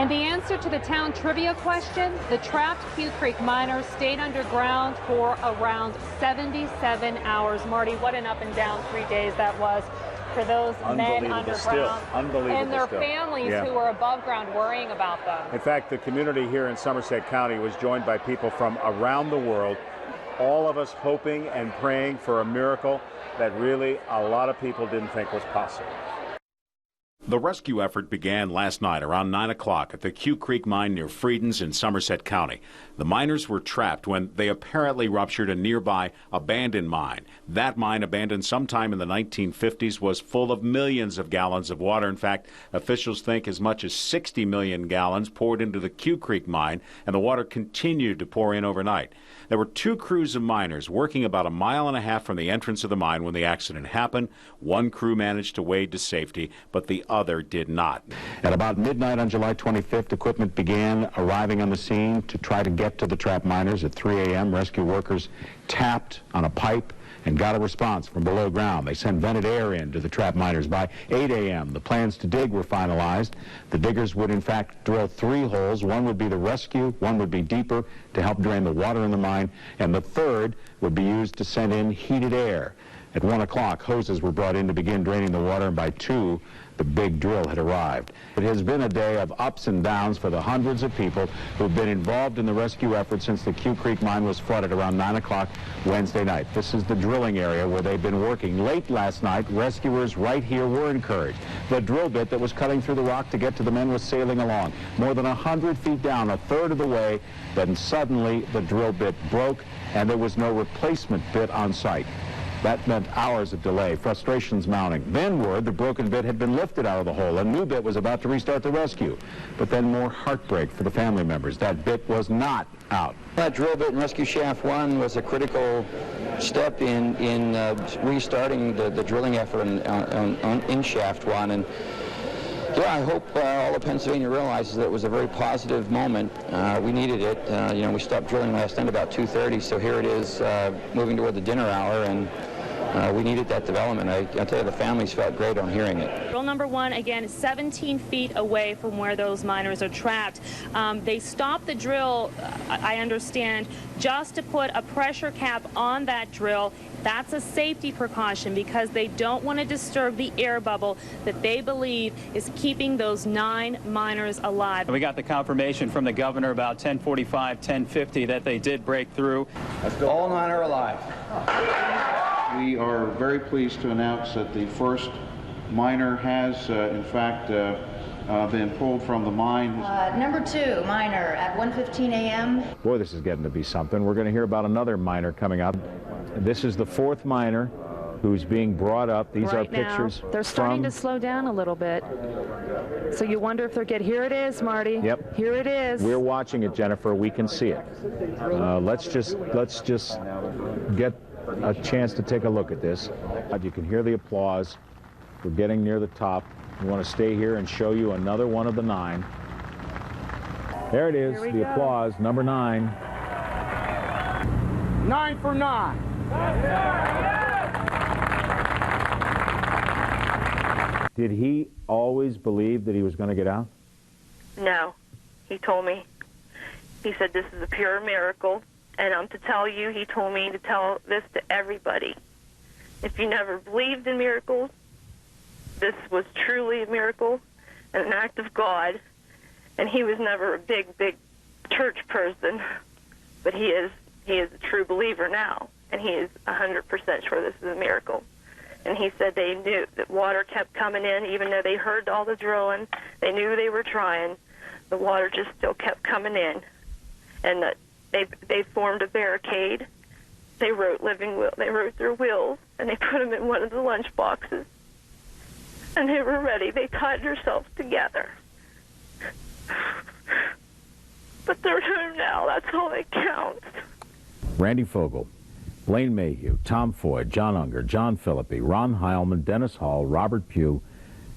And the answer to the town trivia question, the trapped Quecreek miners stayed underground for around 77 hours. Marty, what an up and down 3 days that was for those men underground and their families who were above ground worrying about them. In fact, the community here in Somerset County was joined by people from around the world, all of us hoping and praying for a miracle that really a lot of people didn't think was possible. The rescue effort began last night around 9 o'clock at the Quecreek Mine near Freedens in Somerset County. The miners were trapped when they apparently ruptured a nearby abandoned mine. That mine, abandoned sometime in the 1950s, was full of millions of gallons of water. In fact, officials think as much as 60 million gallons poured into the Quecreek Mine, and the water continued to pour in overnight. There were 2 crews of miners working about a mile and a half from the entrance of the mine when the accident happened. One crew managed to wade to safety, but the other did not. At about midnight on July 25th, equipment began arriving on the scene to try to get to the trapped miners. At 3 a.m., rescue workers tapped on a pipe and got a response from below ground. They sent vented air in to the trapped miners. By 8 a.m., the plans to dig were finalized. The diggers would, in fact, drill 3 holes. One would be the rescue, one would be deeper to help drain the water in the mine, and the third would be used to send in heated air. At 1 o'clock, hoses were brought in to begin draining the water, and by 2, the big drill had arrived. It has been a day of ups and downs for the hundreds of people who've been involved in the rescue effort since the Quecreek Mine was flooded around 9 o'clock Wednesday night. This is the drilling area where they've been working. Late last night, rescuers right here were encouraged. The drill bit that was cutting through the rock to get to the men was sailing along. More than 100 feet down, a third of the way, then suddenly the drill bit broke and there was no replacement bit on site. That meant hours of delay, frustrations mounting. Then word the broken bit had been lifted out of the hole. A new bit was about to restart the rescue. But then more heartbreak for the family members. That bit was not out. That drill bit in Rescue Shaft 1 was a critical step in restarting the drilling effort in Shaft 1. And yeah, I hope all of Pennsylvania realizes that it was a very positive moment. We needed it. You know, we stopped drilling last night about 2:30, so here it is moving toward the dinner hour, and we needed that development. I'll tell you, the families felt great on hearing it. Drill number 1, again, 17 feet away from where those miners are trapped. They stopped the drill, I understand, just to put a pressure cap on that drill. That's a safety precaution because they don't want to disturb the air bubble that they believe is keeping those 9 miners alive. We got the confirmation from the governor about 10:45, 10:50 that they did break through. All 9 are alive. We are very pleased to announce that the first miner has, in fact, been pulled from the mine. Number 2 miner at 1:15 a.m. Boy, this is getting to be something. We're going to hear about another miner coming up. This is the 4th miner who's being brought up. These are pictures. They're starting to slow down a little bit. So you wonder if they're getting, here it is, Marty. Yep. Here it is. We're watching it, Jennifer. We can see it. Let's just get a chance to take a look at this. You can hear the applause. We're getting near the top. We want to stay here and show you another one of the 9. There it is, the applause, number 9. 9 for 9. Did he always believe that he was going to get out? No. He told me. He said, this is a pure miracle. And to tell you, he told me to tell this to everybody. If you never believed in miracles, this was truly a miracle and an act of God. And he was never a big church person, but he is a true believer now, and he is 100% sure this is a miracle. And he said they knew that water kept coming in, even though they heard all the drilling. They knew they were trying. The water just still kept coming in, and that they formed a barricade. They wrote their wills, and they put them in one of the lunch boxes. And they were ready. They tied themselves together. But they're home now. That's all that counts. Randy Fogel, Blaine Mayhew, Tom Foy, John Unger, John Philippi, Ron Heilman, Dennis Hall, Robert Pugh,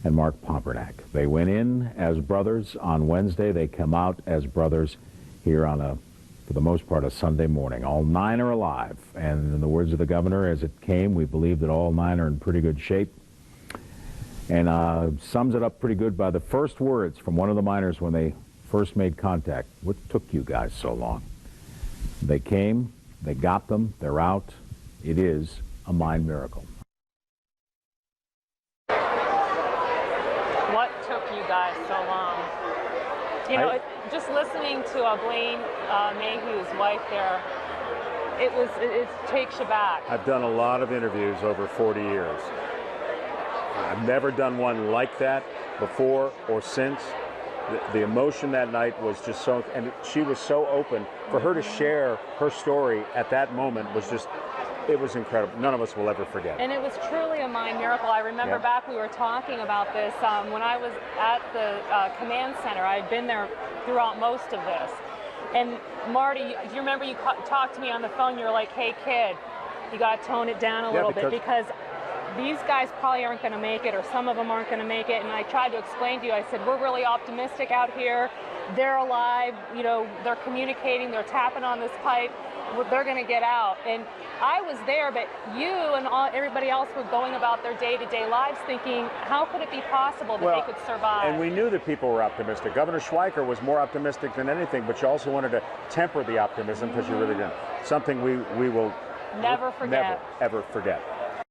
and Mark Pompernak. They went in as brothers on Wednesday. They come out as brothers here on for the most part, a Sunday morning. All 9 are alive. And in the words of the governor, as it came, we believe that all 9 are in pretty good shape. And sums it up pretty good by the first words from one of the miners when they first made contact. What took you guys so long? They came, they got them, they're out. It is a mine miracle. What took you guys so long? You know, just listening to Blaine Mayhew's wife there, it takes you back. I've done a lot of interviews over 40 years. I've never done one like that before or since. The emotion that night was just so, and she was so open. For her to share her story at that moment was just, it was incredible. None of us will ever forget. And it was truly a mine miracle. I remember back we were talking about this when I was at the command center. I had been there throughout most of this. And Marty, do you remember you talked to me on the phone? You were like, hey kid, you got to tone it down a little bit because these guys probably aren't going to make it, or some of them aren't going to make it. And I tried to explain to you, I said, we're really optimistic out here. They're alive, you know, they're communicating, they're tapping on this pipe, they're going to get out. And I was there, but you and everybody else were going about their day-to-day lives thinking, how could it be possible that they could survive? And we knew that people were optimistic. Governor Schweiker was more optimistic than anything, but you also wanted to temper the optimism because you really didn't. Something we will never forget. Never, ever forget.